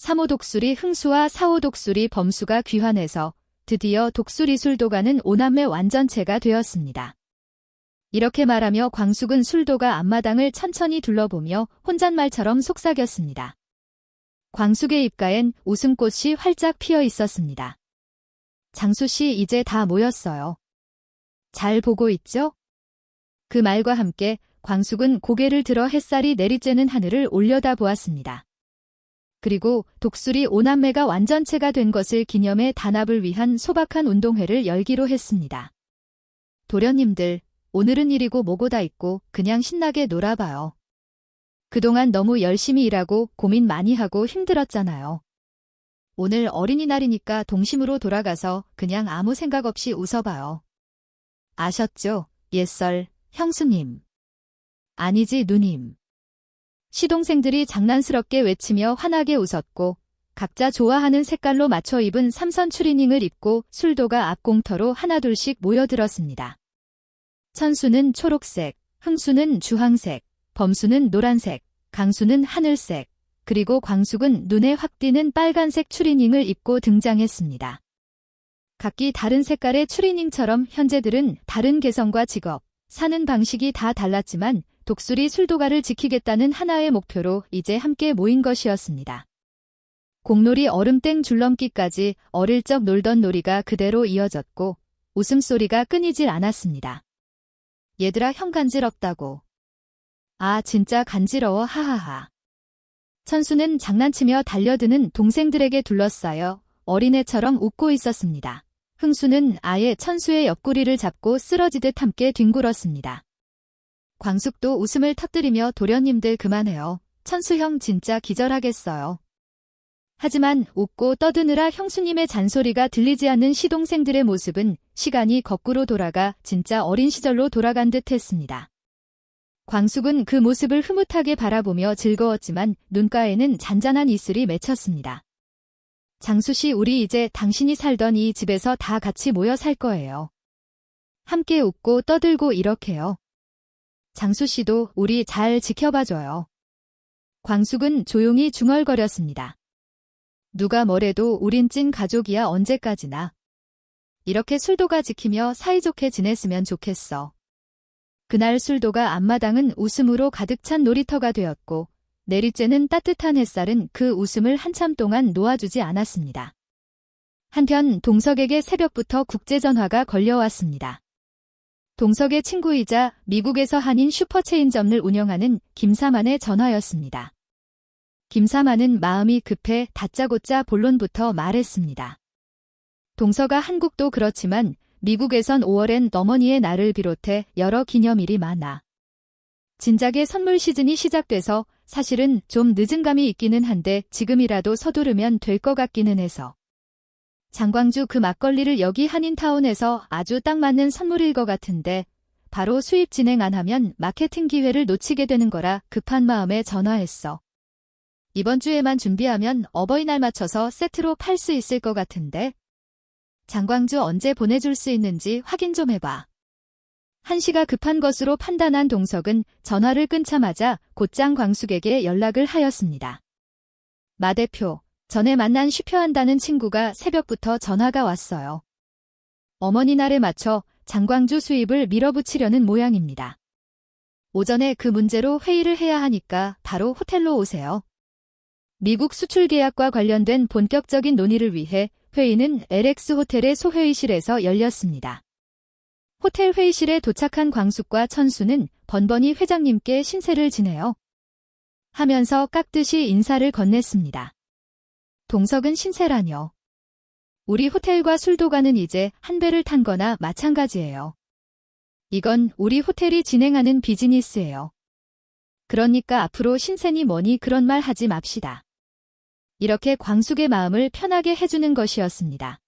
3호 독수리 흥수와 4호 독수리 범수가 귀환해서 드디어 독수리술도가는 오남매 완전체가 되었습니다. 이렇게 말하며 광숙은 술도가 앞마당을 천천히 둘러보며 혼잣말처럼 속삭였습니다. 광숙의 입가엔 웃음꽃이 활짝 피어 있었습니다. 장수씨 이제 다 모였어요. 잘 보고 있죠? 그 말과 함께 광숙은 고개를 들어 햇살이 내리쬐는 하늘을 올려다 보았습니다. 그리고 독수리 오남매가 완전체가 된 것을 기념해 단합을 위한 소박한 운동회를 열기로 했습니다. 도련님들, 오늘은 이리고 뭐고 다 있고 그냥 신나게 놀아봐요. 그동안 너무 열심히 일하고 고민 많이 하고 힘들었잖아요. 오늘 어린이날이니까 동심으로 돌아가서 그냥 아무 생각 없이 웃어봐요. 아셨죠? 옛설, 형수님. 아니지 누님. 시동생들이 장난스럽게 외치며 환하게 웃었고 각자 좋아하는 색깔로 맞춰 입은 삼선 추리닝을 입고 술도가 앞공터로 하나둘씩 모여들었습니다. 천수는 초록색, 흥수는 주황색, 범수는 노란색, 강수는 하늘색, 그리고 광숙은 눈에 확 띄는 빨간색 추리닝을 입고 등장했습니다. 각기 다른 색깔의 추리닝처럼 현재들은 다른 개성과 직업, 사는 방식이 다 달랐지만 독수리 술도가를 지키겠다는 하나의 목표로 이제 함께 모인 것이었습니다. 공놀이 얼음땡 줄넘기까지 어릴 적 놀던 놀이가 그대로 이어졌고 웃음소리가 끊이질 않았습니다. 얘들아 형 간지럽다고. 아 진짜 간지러워 하하하. 천수는 장난치며 달려드는 동생들에게 둘러싸여 어린애처럼 웃고 있었습니다. 흥수는 아예 천수의 옆구리를 잡고 쓰러지듯 함께 뒹굴었습니다. 광숙도 웃음을 터뜨리며 도련님들 그만해요. 천수 형 진짜 기절하겠어요. 하지만 웃고 떠드느라 형수님의 잔소리가 들리지 않는 시동생들의 모습은 시간이 거꾸로 돌아가 진짜 어린 시절로 돌아간 듯 했습니다. 광숙은 그 모습을 흐뭇하게 바라보며 즐거웠지만 눈가에는 잔잔한 이슬이 맺혔습니다. 장수씨 우리 이제 당신이 살던 이 집에서 다 같이 모여 살 거예요. 함께 웃고 떠들고 이렇게요. 장수씨도 우리 잘 지켜봐줘요. 광숙은 조용히 중얼거렸습니다. 누가 뭐래도 우린 찐 가족이야 언제까지나. 이렇게 술도가 지키며 사이좋게 지냈으면 좋겠어. 그날 술도가 앞마당은 웃음으로 가득 찬 놀이터가 되었고 내리쬐는 따뜻한 햇살은 그 웃음을 한참 동안 놓아주지 않았습니다. 한편 동석에게 새벽부터 국제전화가 걸려왔습니다. 동석의 친구이자 미국에서 한인 슈퍼체인점을 운영하는 김사만의 전화였습니다. 김사만은 마음이 급해 다짜고짜 본론부터 말했습니다. 동서가 한국도 그렇지만 미국에선 5월엔 어머니의 날을 비롯해 여러 기념일이 많아. 진작에 선물 시즌이 시작돼서 사실은 좀 늦은 감이 있기는 한데 지금이라도 서두르면 될 것 같기는 해서. 장광주 그 막걸리를 여기 한인타운에서 아주 딱 맞는 선물일 것 같은데 바로 수입 진행 안 하면 마케팅 기회를 놓치게 되는 거라 급한 마음에 전화했어. 이번 주에만 준비하면 어버이날 맞춰서 세트로 팔 수 있을 것 같은데. 장광주 언제 보내줄 수 있는지 확인 좀 해봐. 한시가 급한 것으로 판단한 동석은 전화를 끊자마자 곧장 광숙에게 연락을 하였습니다. 마 대표, 전에 만난 슈퍼한다는 친구가 새벽부터 전화가 왔어요. 어머니 날에 맞춰 장광주 수입을 밀어붙이려는 모양입니다. 오전에 그 문제로 회의를 해야 하니까 바로 호텔로 오세요. 미국 수출 계약과 관련된 본격적인 논의를 위해 회의는 LX 호텔의 소회의실에서 열렸습니다. 호텔 회의실에 도착한 광숙과 천수는 번번이 회장님께 신세를 지내요. 하면서 깍듯이 인사를 건넸습니다. 동석은 신세라뇨. 우리 호텔과 술도가는 이제 한 배를 탄 거나 마찬가지예요. 이건 우리 호텔이 진행하는 비즈니스예요. 그러니까 앞으로 신세니 뭐니 그런 말 하지 맙시다. 이렇게 광숙의 마음을 편하게 해주는 것이었습니다.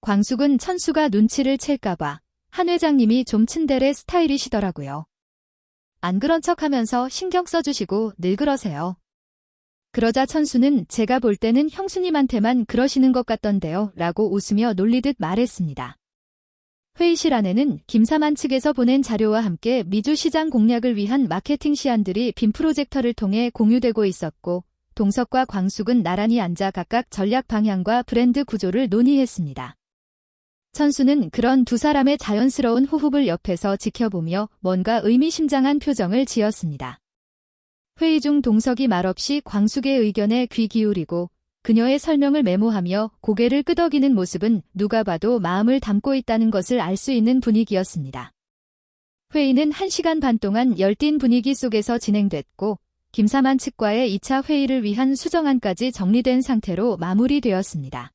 광숙은 천수가 눈치를 챌까봐 한 회장님이 좀 츤데레 스타일이시더라고요. 안 그런 척하면서 신경 써주시고 늘 그러세요. 그러자 천수는 제가 볼 때는 형수님한테만 그러시는 것 같던데요 라고 웃으며 놀리듯 말했습니다. 회의실 안에는 김사만 측에서 보낸 자료와 함께 미주 시장 공략을 위한 마케팅 시안들이 빔 프로젝터를 통해 공유되고 있었고 동석과 광숙은 나란히 앉아 각각 전략 방향과 브랜드 구조를 논의했습니다. 천수는 그런 두 사람의 자연스러운 호흡을 옆에서 지켜보며 뭔가 의미심장한 표정을 지었습니다. 회의 중 동석이 말없이 광숙의 의견에 귀 기울이고 그녀의 설명을 메모하며 고개를 끄덕이는 모습은 누가 봐도 마음을 담고 있다는 것을 알 수 있는 분위기였습니다. 회의는 1시간 반 동안 열띤 분위기 속에서 진행됐고 김사만 측과의 2차 회의를 위한 수정안까지 정리된 상태로 마무리되었습니다.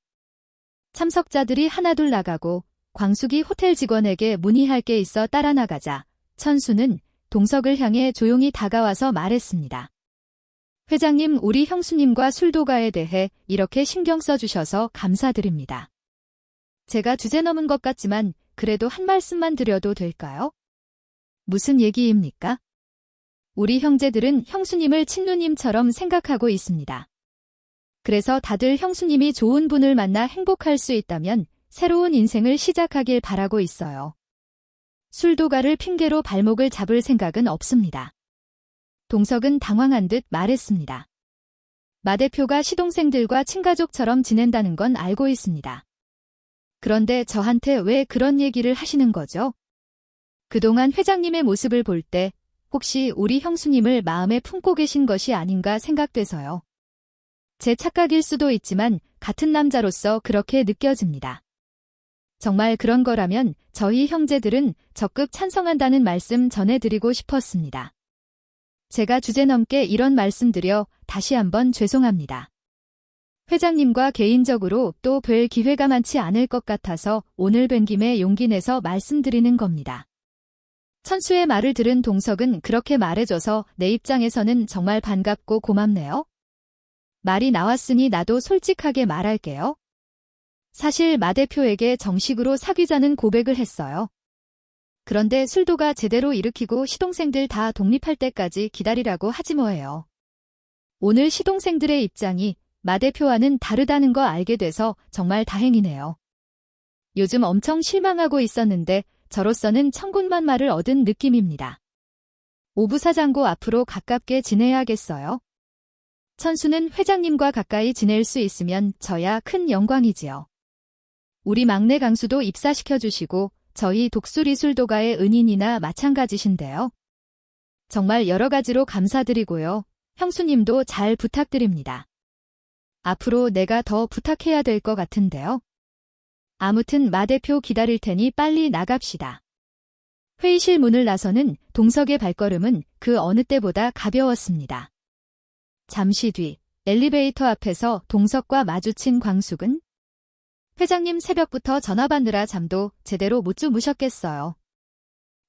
참석자들이 하나둘 나가고 광숙이 호텔 직원에게 문의할 게 있어 따라 나가자 천수는 동석을 향해 조용히 다가와서 말했습니다. 회장님, 우리 형수님과 술도가에 대해 이렇게 신경 써주셔서 감사드립니다. 제가 주제 넘은 것 같지만 그래도 한 말씀만 드려도 될까요? 무슨 얘기입니까? 우리 형제들은 형수님을 친누님처럼 생각하고 있습니다. 그래서 다들 형수님이 좋은 분을 만나 행복할 수 있다면 새로운 인생을 시작하길 바라고 있어요. 술도가를 핑계로 발목을 잡을 생각은 없습니다. 동석은 당황한 듯 말했습니다. 마 대표가 시동생들과 친가족처럼 지낸다는 건 알고 있습니다. 그런데 저한테 왜 그런 얘기를 하시는 거죠? 그동안 회장님의 모습을 볼 때 혹시 우리 형수님을 마음에 품고 계신 것이 아닌가 생각돼서요. 제 착각일 수도 있지만 같은 남자로서 그렇게 느껴집니다. 정말 그런 거라면 저희 형제들은 적극 찬성한다는 말씀 전해드리고 싶었습니다. 제가 주제넘게 이런 말씀드려 다시 한번 죄송합니다. 회장님과 개인적으로 또 뵐 기회가 많지 않을 것 같아서 오늘 뵌 김에 용기 내서 말씀드리는 겁니다. 천수의 말을 들은 동석은 그렇게 말해줘서 내 입장에서는 정말 반갑고 고맙네요. 말이 나왔으니 나도 솔직하게 말할게요. 사실 마 대표에게 정식으로 사귀자는 고백을 했어요. 그런데 술도가 제대로 일으키고 시동생들 다 독립할 때까지 기다리라고 하지 뭐예요. 오늘 시동생들의 입장이 마 대표와는 다르다는 거 알게 돼서 정말 다행이네요. 요즘 엄청 실망하고 있었는데 저로서는 천군만마를 얻은 느낌입니다. 오부사장고 앞으로 가깝게 지내야겠어요. 천수는 회장님과 가까이 지낼 수 있으면 저야 큰 영광이지요. 우리 막내 강수도 입사시켜주시고 저희 독수리술도가의 은인이나 마찬가지신데요. 정말 여러 가지로 감사드리고요. 형수님도 잘 부탁드립니다. 앞으로 내가 더 부탁해야 될 것 같은데요. 아무튼 마 대표 기다릴 테니 빨리 나갑시다. 회의실 문을 나서는 동석의 발걸음은 그 어느 때보다 가벼웠습니다. 잠시 뒤 엘리베이터 앞에서 동석과 마주친 광숙은 회장님 새벽부터 전화 받느라 잠도 제대로 못 주무셨겠어요.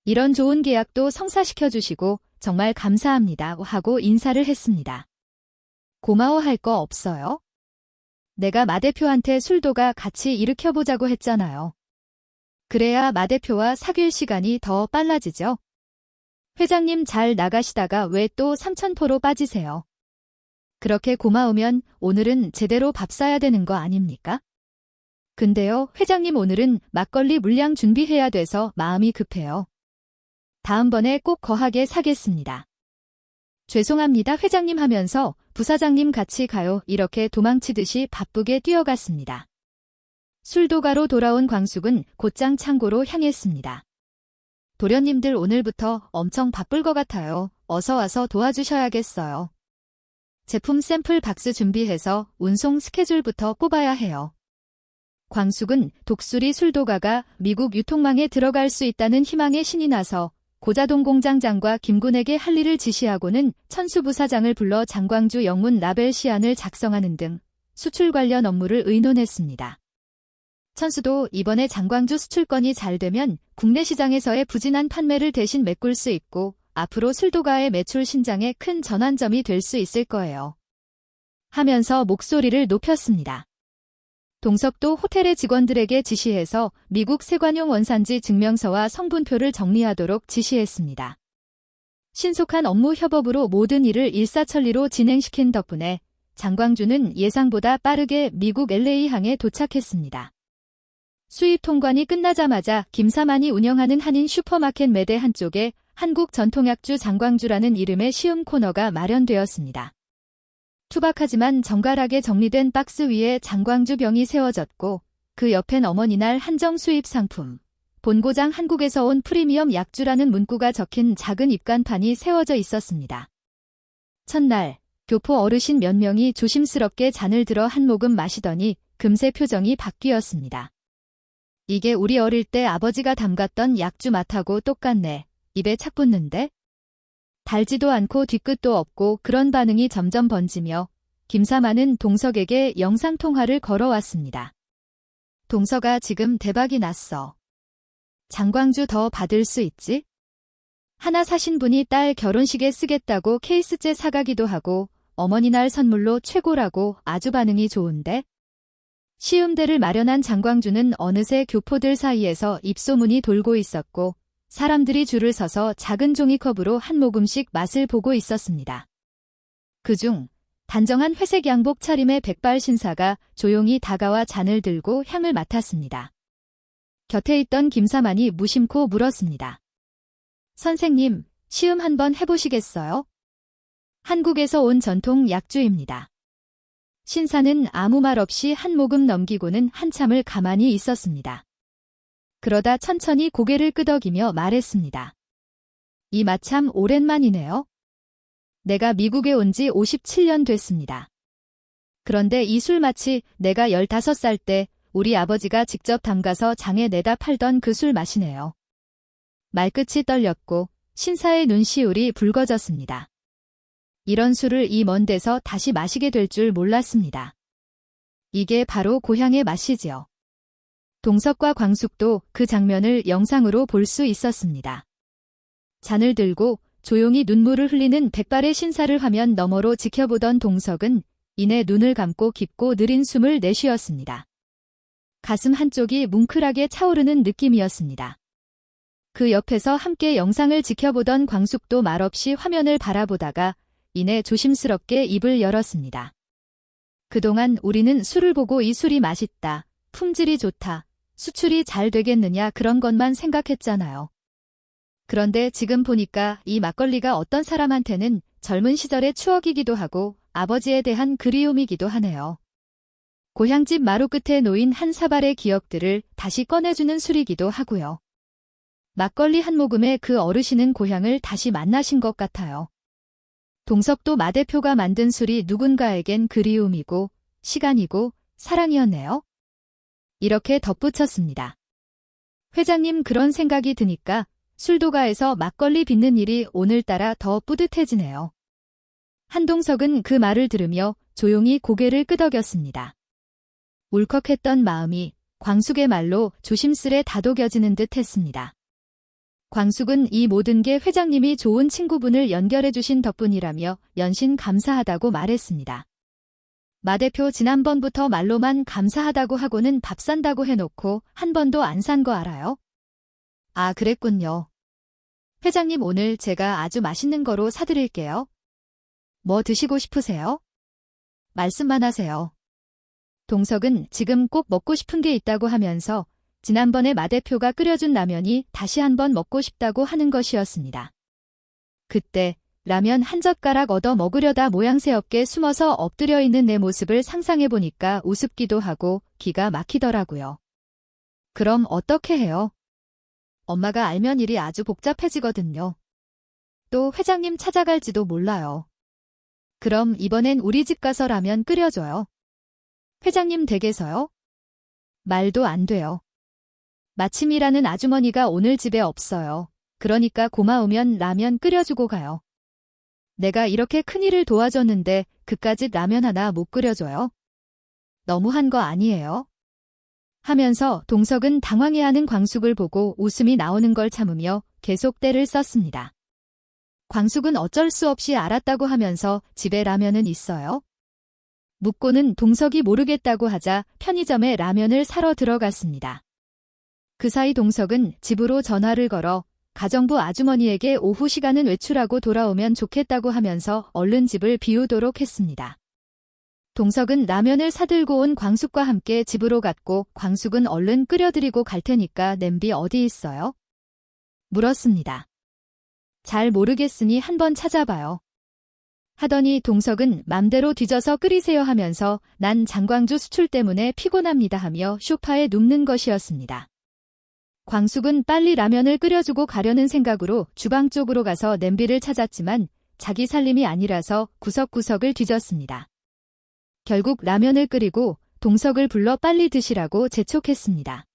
이런 좋은 계약도 성사시켜주시고 정말 감사합니다 하고 인사를 했습니다. 고마워할 거 없어요? 내가 마 대표한테 술도가 같이 일으켜보자고 했잖아요. 그래야 마 대표와 사귈 시간이 더 빨라지죠. 회장님 잘 나가시다가 왜 또 삼천포로 빠지세요? 그렇게 고마우면 오늘은 제대로 밥 사야 되는 거 아닙니까? 근데요, 회장님 오늘은 막걸리 물량 준비해야 돼서 마음이 급해요. 다음번에 꼭 거하게 사겠습니다. 죄송합니다 회장님 하면서 부사장님 같이 가요 이렇게 도망치듯이 바쁘게 뛰어갔습니다. 술도가로 돌아온 광숙은 곧장 창고로 향했습니다. 도련님들 오늘부터 엄청 바쁠 것 같아요. 어서 와서 도와주셔야겠어요. 제품 샘플 박스 준비해서 운송 스케줄부터 뽑아야 해요. 광숙은 독수리 술도가가 미국 유통망에 들어갈 수 있다는 희망에 신이 나서 고자동 공장장과 김군에게 할 일을 지시하고는 천수 부사장을 불러 장광주 영문 라벨 시안을 작성하는 등 수출 관련 업무를 의논했습니다. 천수도 이번에 장광주 수출건이 잘 되면 국내 시장에서의 부진한 판매를 대신 메꿀 수 있고 앞으로 술도가의 매출 신장에 큰 전환점이 될 수 있을 거예요. 하면서 목소리를 높였습니다. 동석도 호텔의 직원들에게 지시해서 미국 세관용 원산지 증명서와 성분표를 정리하도록 지시했습니다. 신속한 업무 협업으로 모든 일을 일사천리로 진행시킨 덕분에 장광주는 예상보다 빠르게 미국 LA항에 도착했습니다. 수입 통관이 끝나자마자 김사만이 운영하는 한인 슈퍼마켓 매대 한쪽에 한국 전통약주 장광주라는 이름의 시음 코너가 마련되었습니다. 투박하지만 정갈하게 정리된 박스 위에 장광주 병이 세워졌고 그 옆엔 어머니날 한정 수입 상품, 본고장 한국에서 온 프리미엄 약주라는 문구가 적힌 작은 입간판이 세워져 있었습니다. 첫날 교포 어르신 몇 명이 조심스럽게 잔을 들어 한 모금 마시더니 금세 표정이 바뀌었습니다. 이게 우리 어릴 때 아버지가 담갔던 약주 맛하고 똑같네. 입에 착 붙는데? 달지도 않고 뒤끝도 없고 그런 반응이 점점 번지며 김사만은 동석에게 영상통화를 걸어왔습니다. 동석아, 지금 대박이 났어. 장광주 더 받을 수 있지? 하나 사신 분이 딸 결혼식에 쓰겠다고 케이스째 사가기도 하고 어머니 날 선물로 최고라고 아주 반응이 좋은데? 시음대를 마련한 장광주는 어느새 교포들 사이에서 입소문이 돌고 있었고 사람들이 줄을 서서 작은 종이컵으로 한 모금씩 맛을 보고 있었습니다. 그중 단정한 회색 양복 차림의 백발 신사가 조용히 다가와 잔을 들고 향을 맡았습니다. 곁에 있던 김사만이 무심코 물었습니다. 선생님, 시음 한번 해보시겠어요? 한국에서 온 전통 약주입니다. 신사는 아무 말 없이 한 모금 넘기고는 한참을 가만히 있었습니다. 그러다 천천히 고개를 끄덕이며 말했습니다. 이 맛 참 오랜만이네요. 내가 미국에 온 지 57년 됐습니다. 그런데 이 술 맛이 내가 15살 때 우리 아버지가 직접 담가서 장에 내다 팔던 그 술 맛이네요. 말끝이 떨렸고 신사의 눈시울이 붉어졌습니다. 이런 술을 이 먼 데서 다시 마시게 될 줄 몰랐습니다. 이게 바로 고향의 맛이지요. 동석과 광숙도 그 장면을 영상으로 볼 수 있었습니다. 잔을 들고 조용히 눈물을 흘리는 백발의 신사를 화면 너머로 지켜보던 동석은 이내 눈을 감고 깊고 느린 숨을 내쉬었습니다. 가슴 한쪽이 뭉클하게 차오르는 느낌이었습니다. 그 옆에서 함께 영상을 지켜보던 광숙도 말없이 화면을 바라보다가 이내 조심스럽게 입을 열었습니다. 그동안 우리는 술을 보고 이 술이 맛있다, 품질이 좋다, 수출이 잘 되겠느냐 그런 것만 생각했잖아요. 그런데 지금 보니까 이 막걸리가 어떤 사람한테는 젊은 시절의 추억이기도 하고 아버지에 대한 그리움이기도 하네요. 고향집 마루 끝에 놓인 한 사발의 기억들을 다시 꺼내주는 술이기도 하고요. 막걸리 한 모금에 그 어르신은 고향을 다시 만나신 것 같아요. 동석도 마 대표가 만든 술이 누군가에겐 그리움이고 시간이고 사랑이었네요. 이렇게 덧붙였습니다. 회장님, 그런 생각이 드니까 술도가에서 막걸리 빚는 일이 오늘따라 더 뿌듯해지네요. 한동석은 그 말을 들으며 조용히 고개를 끄덕였습니다. 울컥했던 마음이 광숙의 말로 조심스레 다독여지는 듯 했습니다. 광숙은 이 모든 게 회장님이 좋은 친구분을 연결해 주신 덕분이라며 연신 감사하다고 말했습니다. 마 대표 지난번부터 말로만 감사하다고 하고는 밥 산다고 해놓고 한 번도 안 산 거 알아요? 아, 그랬군요. 회장님, 오늘 제가 아주 맛있는 거로 사드릴게요. 뭐 드시고 싶으세요? 말씀만 하세요. 동석은 지금 꼭 먹고 싶은 게 있다고 하면서 지난번에 마 대표가 끓여준 라면이 다시 한번 먹고 싶다고 하는 것이었습니다. 그때 라면 한 젓가락 얻어 먹으려다 모양새 없게 숨어서 엎드려 있는 내 모습을 상상해보니까 우습기도 하고 기가 막히더라고요. 그럼 어떻게 해요? 엄마가 알면 일이 아주 복잡해지거든요. 또 회장님 찾아갈지도 몰라요. 그럼 이번엔 우리 집 가서 라면 끓여줘요. 회장님 댁에서요? 말도 안 돼요. 마침이라는 아주머니가 오늘 집에 없어요. 그러니까 고마우면 라면 끓여주고 가요. 내가 이렇게 큰일을 도와줬는데 그까짓 라면 하나 못 끓여줘요? 너무한 거 아니에요? 하면서 동석은 당황해하는 광숙을 보고 웃음이 나오는 걸 참으며 계속 떼를 썼습니다. 광숙은 어쩔 수 없이 알았다고 하면서 집에 라면은 있어요? 묻고는 동석이 모르겠다고 하자 편의점에 라면을 사러 들어갔습니다. 그 사이 동석은 집으로 전화를 걸어 가정부 아주머니에게 오후 시간은 외출하고 돌아오면 좋겠다고 하면서 얼른 집을 비우도록 했습니다. 동석은 라면을 사들고 온 광숙과 함께 집으로 갔고 광숙은 얼른 끓여드리고 갈 테니까 냄비 어디 있어요? 물었습니다. 잘 모르겠으니 한번 찾아봐요. 하더니 동석은 맘대로 뒤져서 끓이세요 하면서 난 장광주 수출 때문에 피곤합니다 하며 소파에 눕는 것이었습니다. 광숙은 빨리 라면을 끓여주고 가려는 생각으로 주방 쪽으로 가서 냄비를 찾았지만 자기 살림이 아니라서 구석구석을 뒤졌습니다. 결국 라면을 끓이고 동석을 불러 빨리 드시라고 재촉했습니다.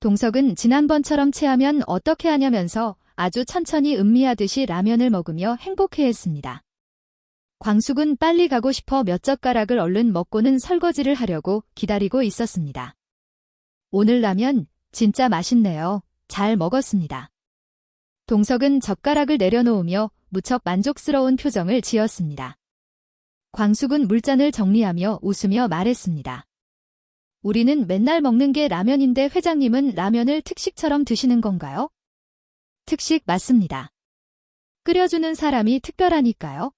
동석은 지난번처럼 체하면 어떻게 하냐면서 아주 천천히 음미하듯이 라면을 먹으며 행복해했습니다. 광숙은 빨리 가고 싶어 몇 젓가락을 얼른 먹고는 설거지를 하려고 기다리고 있었습니다. 오늘 라면 진짜 맛있네요. 잘 먹었습니다. 동석은 젓가락을 내려놓으며 무척 만족스러운 표정을 지었습니다. 광숙은 물잔을 정리하며 웃으며 말했습니다. 우리는 맨날 먹는 게 라면인데 회장님은 라면을 특식처럼 드시는 건가요? 특식 맞습니다. 끓여주는 사람이 특별하니까요.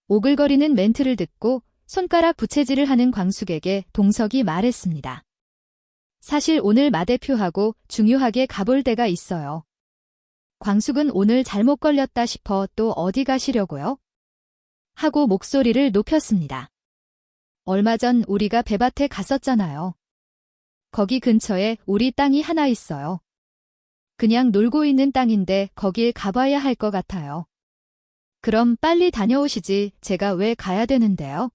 오글거리는 멘트를 듣고 손가락 부채질을 하는 광숙에게 동석이 말했습니다. 사실 오늘 마 대표하고 중요하게 가볼 데가 있어요. 광숙은 오늘 잘못 걸렸다 싶어 또 어디 가시려고요? 하고 목소리를 높였습니다. 얼마 전 우리가 배밭에 갔었잖아요. 거기 근처에 우리 땅이 하나 있어요. 그냥 놀고 있는 땅인데 거길 가봐야 할 것 같아요. 그럼 빨리 다녀오시지 제가 왜 가야 되는데요?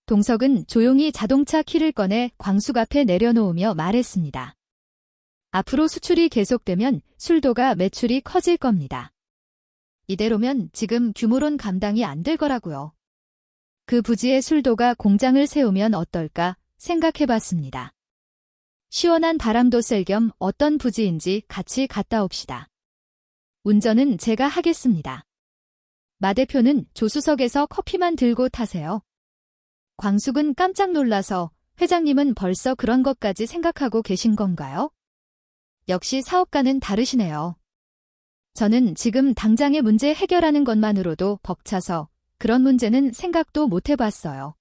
동석은 조용히 자동차 키를 꺼내 광숙 앞에 내려놓으며 말했습니다. 앞으로 수출이 계속되면 술도가 매출이 커질 겁니다. 이대로면 지금 규모론 감당이 안 될 거라고요. 그 부지에 술도가 공장을 세우면 어떨까 생각해봤습니다. 시원한 바람도 쐴 겸 어떤 부지인지 같이 갔다 옵시다. 운전은 제가 하겠습니다. 마 대표는 조수석에서 커피만 들고 타세요. 광숙은 깜짝 놀라서 회장님은 벌써 그런 것까지 생각하고 계신 건가요? 역시 사업가는 다르시네요. 저는 지금 당장의 문제 해결하는 것만으로도 벅차서 그런 문제는 생각도 못 해봤어요.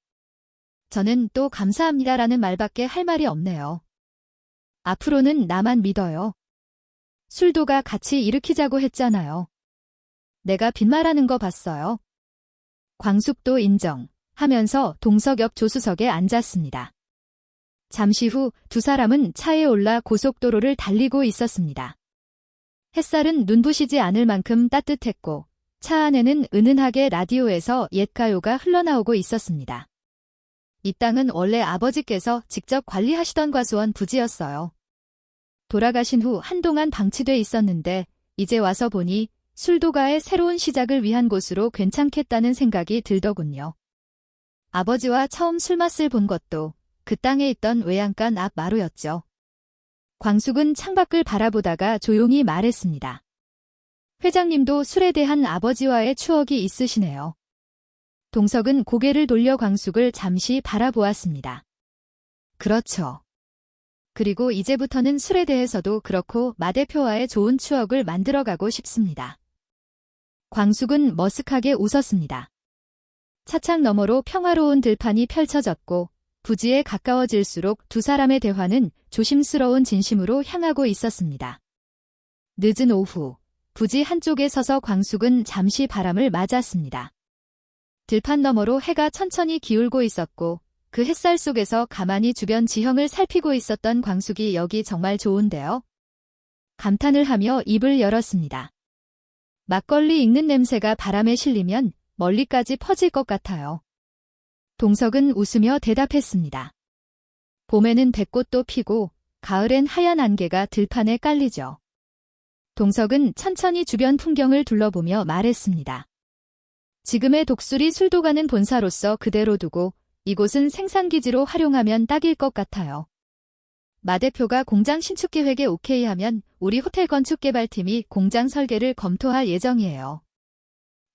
저는 또 감사합니다라는 말밖에 할 말이 없네요. 앞으로는 나만 믿어요. 술도가 같이 일으키자고 했잖아요. 내가 빈말하는 거 봤어요. 광숙도 인정 하면서 동석 옆 조수석에 앉았습니다. 잠시 후 두 사람은 차에 올라 고속도로를 달리고 있었습니다. 햇살은 눈부시지 않을 만큼 따뜻했고 차 안에는 은은하게 라디오에서 옛 가요가 흘러나오고 있었습니다. 이 땅은 원래 아버지께서 직접 관리하시던 과수원 부지였어요. 돌아가신 후 한동안 방치돼 있었는데 이제 와서 보니 술도가의 새로운 시작을 위한 곳으로 괜찮겠다는 생각이 들더군요. 아버지와 처음 술맛을 본 것도 그 땅에 있던 외양간 앞 마루였죠. 광숙은 창밖을 바라보다가 조용히 말했습니다. 회장님도 술에 대한 아버지와의 추억이 있으시네요. 동석은 고개를 돌려 광숙을 잠시 바라보았습니다. 그렇죠. 그리고 이제부터는 술에 대해서도 그렇고 마 대표와의 좋은 추억을 만들어가고 싶습니다. 광숙은 머쓱하게 웃었습니다. 차창 너머로 평화로운 들판이 펼쳐졌고 부지에 가까워질수록 두 사람의 대화는 조심스러운 진심으로 향하고 있었습니다. 늦은 오후, 부지 한쪽에 서서 광숙은 잠시 바람을 맞았습니다. 들판 너머로 해가 천천히 기울고 있었고 그 햇살 속에서 가만히 주변 지형을 살피고 있었던 광숙이 여기 정말 좋은데요. 감탄을 하며 입을 열었습니다. 막걸리 익는 냄새가 바람에 실리면 멀리까지 퍼질 것 같아요. 동석은 웃으며 대답했습니다. 봄에는 백꽃도 피고 가을엔 하얀 안개가 들판에 깔리죠. 동석은 천천히 주변 풍경을 둘러보며 말했습니다. 지금의 독수리 술도가는 본사로서 그대로 두고 이곳은 생산기지로 활용하면 딱일 것 같아요. 마 대표가 공장 신축 계획에 오케이 하면 우리 호텔 건축개발팀이 공장 설계를 검토할 예정이에요.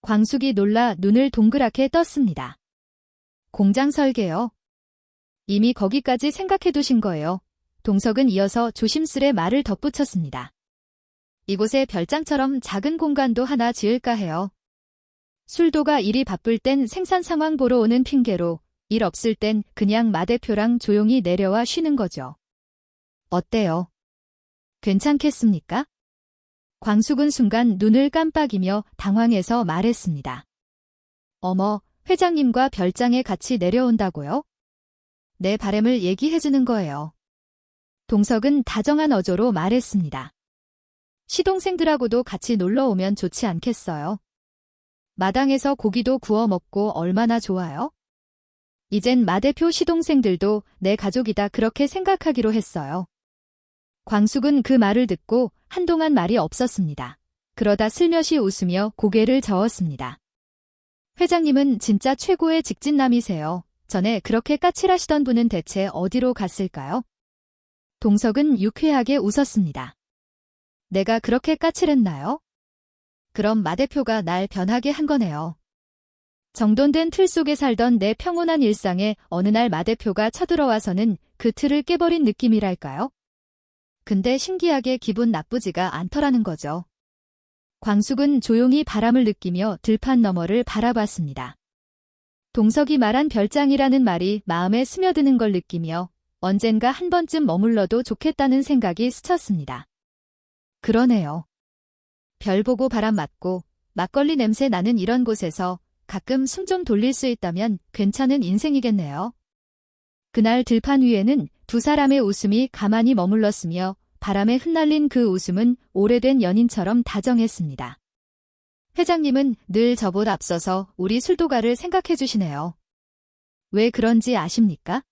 광숙이 놀라 눈을 동그랗게 떴습니다. 공장 설계요? 이미 거기까지 생각해 두신 거예요. 동석은 이어서 조심스레 말을 덧붙였습니다. 이곳에 별장처럼 작은 공간도 하나 지을까 해요. 술도가 일이 바쁠 땐 생산 상황 보러 오는 핑계로 일 없을 땐 그냥 마 대표랑 조용히 내려와 쉬는 거죠. 어때요? 괜찮겠습니까? 광숙은 순간 눈을 깜빡이며 당황해서 말했습니다. 어머, 회장님과 별장에 같이 내려온다고요? 내 바램을 얘기해주는 거예요. 동석은 다정한 어조로 말했습니다. 시동생들하고도 같이 놀러 오면 좋지 않겠어요? 마당에서 고기도 구워 먹고 얼마나 좋아요? 이젠 마 대표 시동생들도 내 가족이다 그렇게 생각하기로 했어요. 광숙은 그 말을 듣고 한동안 말이 없었습니다. 그러다 슬며시 웃으며 고개를 저었습니다. 회장님은 진짜 최고의 직진남이세요. 전에 그렇게 까칠하시던 분은 대체 어디로 갔을까요? 동석은 유쾌하게 웃었습니다. 내가 그렇게 까칠했나요? 그럼 마 대표가 날 변하게 한 거네요. 정돈된 틀 속에 살던 내 평온한 일상에 어느 날 마 대표가 쳐들어와서는 그 틀을 깨버린 느낌이랄까요? 근데 신기하게 기분 나쁘지가 않더라는 거죠. 광숙은 조용히 바람을 느끼며 들판 너머를 바라봤습니다. 동석이 말한 별장이라는 말이 마음에 스며드는 걸 느끼며 언젠가 한 번쯤 머물러도 좋겠다는 생각이 스쳤습니다. 그러네요. 별 보고 바람 맞고 막걸리 냄새 나는 이런 곳에서 가끔 숨 좀 돌릴 수 있다면 괜찮은 인생이겠네요. 그날 들판 위에는 두 사람의 웃음이 가만히 머물렀으며 바람에 흩날린 그 웃음은 오래된 연인처럼 다정했습니다. 회장님은 늘 저보다 앞서서 우리 술도가를 생각해 주시네요. 왜 그런지 아십니까?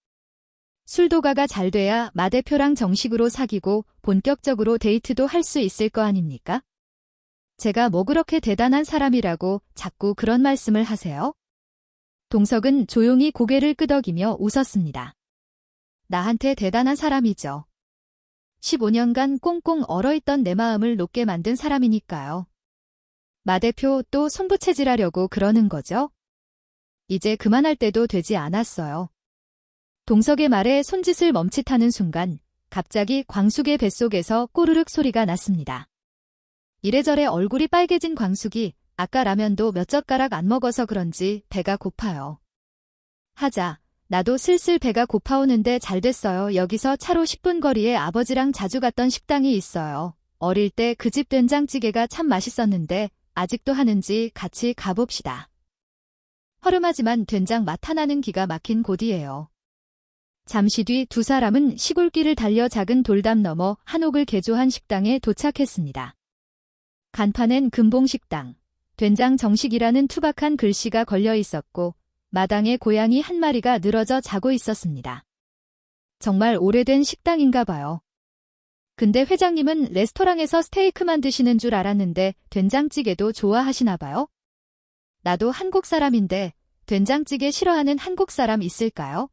술도가가 잘 돼야 마 대표랑 정식으로 사귀고 본격적으로 데이트도 할 수 있을 거 아닙니까? 제가 뭐 그렇게 대단한 사람이라고 자꾸 그런 말씀을 하세요? 동석은 조용히 고개를 끄덕이며 웃었습니다. 나한테 대단한 사람이죠. 15년간 꽁꽁 얼어있던 내 마음을 녹게 만든 사람이니까요. 마 대표 또 손부채질하려고 그러는 거죠? 이제 그만할 때도 되지 않았어요. 동석의 말에 손짓을 멈칫하는 순간 갑자기 광숙의 뱃속에서 꼬르륵 소리가 났습니다. 이래저래 얼굴이 빨개진 광숙이 아까 라면도 몇 젓가락 안 먹어서 그런지 배가 고파요. 하자, 나도 슬슬 배가 고파오는데 잘 됐어요. 여기서 차로 10분 거리에 아버지랑 자주 갔던 식당이 있어요. 어릴 때 그 집 된장찌개가 참 맛있었는데 아직도 하는지 같이 가봅시다. 허름하지만 된장 맛 하나는 기가 막힌 곳이에요. 잠시 뒤 두 사람은 시골길을 달려 작은 돌담 너머 한옥을 개조한 식당에 도착했습니다. 간판엔 금봉식당, 된장 정식이라는 투박한 글씨가 걸려 있었고 마당에 고양이 한 마리가 늘어져 자고 있었습니다. 정말 오래된 식당인가 봐요. 근데 회장님은 레스토랑에서 스테이크만 드시는 줄 알았는데 된장찌개도 좋아하시나 봐요? 나도 한국 사람인데 된장찌개 싫어하는 한국 사람 있을까요?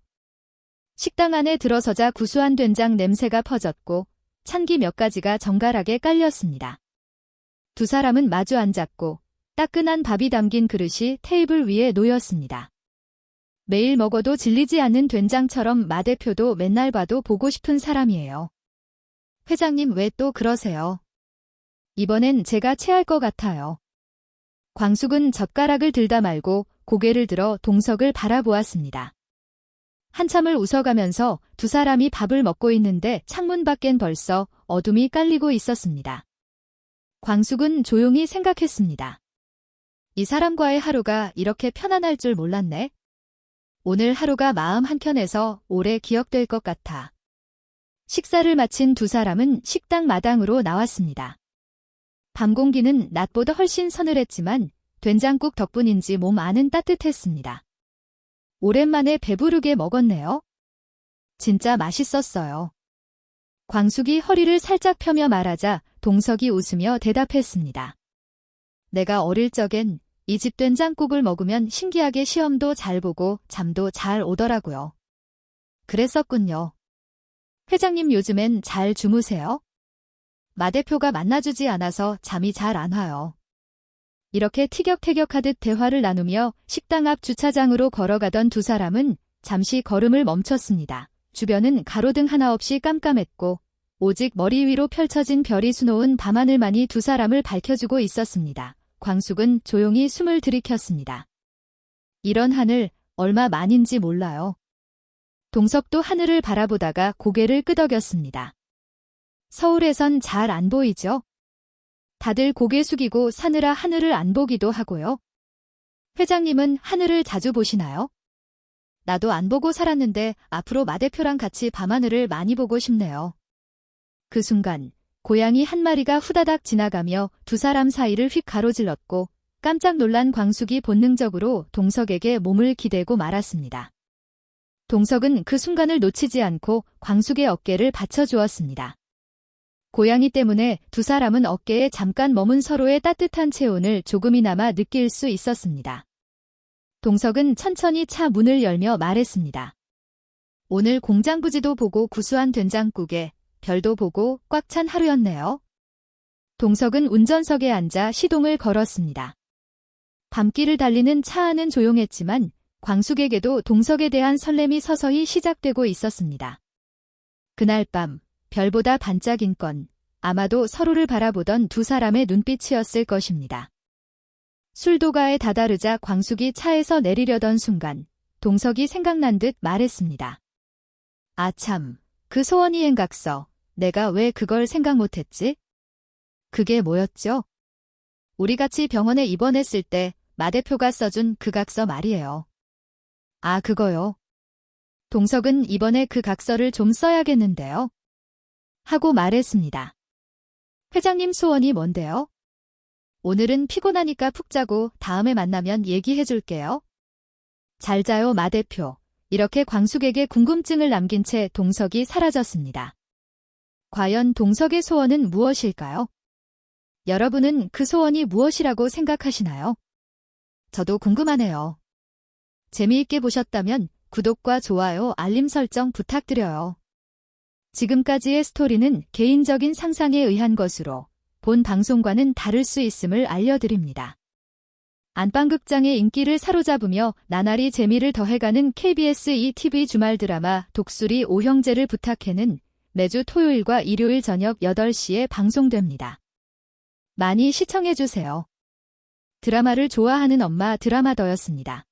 식당 안에 들어서자 구수한 된장 냄새가 퍼졌고 찬기 몇 가지가 정갈하게 깔렸습니다. 두 사람은 마주 앉았고 따끈한 밥이 담긴 그릇이 테이블 위에 놓였습니다. 매일 먹어도 질리지 않는 된장처럼 마 대표도 맨날 봐도 보고 싶은 사람이에요. 회장님 왜 또 그러세요? 이번엔 제가 체할 것 같아요. 광숙은 젓가락을 들다 말고 고개를 들어 동석을 바라보았습니다. 한참을 웃어가면서 두 사람이 밥을 먹고 있는데 창문 밖엔 벌써 어둠이 깔리고 있었습니다. 광숙은 조용히 생각했습니다. 이 사람과의 하루가 이렇게 편안할 줄 몰랐네. 오늘 하루가 마음 한켠에서 오래 기억될 것 같아. 식사를 마친 두 사람은 식당 마당으로 나왔습니다. 밤 공기는 낮보다 훨씬 서늘했지만 된장국 덕분인지 몸 안은 따뜻했습니다. 오랜만에 배부르게 먹었네요. 진짜 맛있었어요. 광숙이 허리를 살짝 펴며 말하자 동석이 웃으며 대답했습니다. 내가 어릴 적엔 이 집 된장국을 먹으면 신기하게 시험도 잘 보고 잠도 잘 오더라고요. 그랬었군요. 회장님 요즘엔 잘 주무세요? 마 대표가 만나주지 않아서 잠이 잘 안 와요. 이렇게 티격태격하듯 대화를 나누며 식당 앞 주차장으로 걸어가던 두 사람은 잠시 걸음을 멈췄습니다. 주변은 가로등 하나 없이 깜깜했고 오직 머리 위로 펼쳐진 별이 수놓은 밤하늘만이 두 사람을 밝혀주고 있었습니다. 광숙은 조용히 숨을 들이켰습니다. 이런 하늘 얼마 만인지 몰라요. 동석도 하늘을 바라보다가 고개를 끄덕였습니다. 서울에선 잘 안 보이죠? 다들 고개 숙이고 사느라 하늘을 안 보기도 하고요. 회장님은 하늘을 자주 보시나요? 나도 안 보고 살았는데 앞으로 마 대표랑 같이 밤하늘을 많이 보고 싶네요. 그 순간 고양이 한 마리가 후다닥 지나가며 두 사람 사이를 휙 가로질렀고 깜짝 놀란 광숙이 본능적으로 동석에게 몸을 기대고 말았습니다. 동석은 그 순간을 놓치지 않고 광숙의 어깨를 받쳐주었습니다. 고양이 때문에 두 사람은 어깨에 잠깐 머문 서로의 따뜻한 체온을 조금이나마 느낄 수 있었습니다. 동석은 천천히 차 문을 열며 말했습니다. 오늘 공장 부지도 보고 구수한 된장국에 별도 보고 꽉 찬 하루였네요. 동석은 운전석에 앉아 시동을 걸었습니다. 밤길을 달리는 차 안은 조용했지만 광숙에게도 동석에 대한 설렘이 서서히 시작되고 있었습니다. 그날 밤 별보다 반짝인 건 아마도 서로를 바라보던 두 사람의 눈빛이었을 것입니다. 술도가에 다다르자 광숙이 차에서 내리려던 순간 동석이 생각난 듯 말했습니다. 아 참, 그 소원이행 각서, 내가 왜 그걸 생각 못했지? 그게 뭐였죠? 우리 같이 병원에 입원했을 때 마 대표가 써준 그 각서 말이에요. 아 그거요. 동석은 이번에 그 각서를 좀 써야겠는데요. 하고 말했습니다. 회장님 소원이 뭔데요? 오늘은 피곤하니까 푹 자고 다음에 만나면 얘기해줄게요. 잘 자요 마 대표. 이렇게 광숙에게 궁금증을 남긴 채 동석이 사라졌습니다. 과연 동석의 소원은 무엇일까요? 여러분은 그 소원이 무엇이라고 생각하시나요? 저도 궁금하네요. 재미있게 보셨다면 구독과 좋아요, 알림 설정 부탁드려요. 지금까지의 스토리는 개인적인 상상에 의한 것으로 본 방송과는 다를 수 있음을 알려드립니다. 안방극장의 인기를 사로잡으며 나날이 재미를 더해가는 KBS ETV 주말 드라마 독수리 오형제를 부탁해는 매주 토요일과 일요일 저녁 8시에 방송됩니다. 많이 시청해주세요. 드라마를 좋아하는 엄마 드라마더였습니다.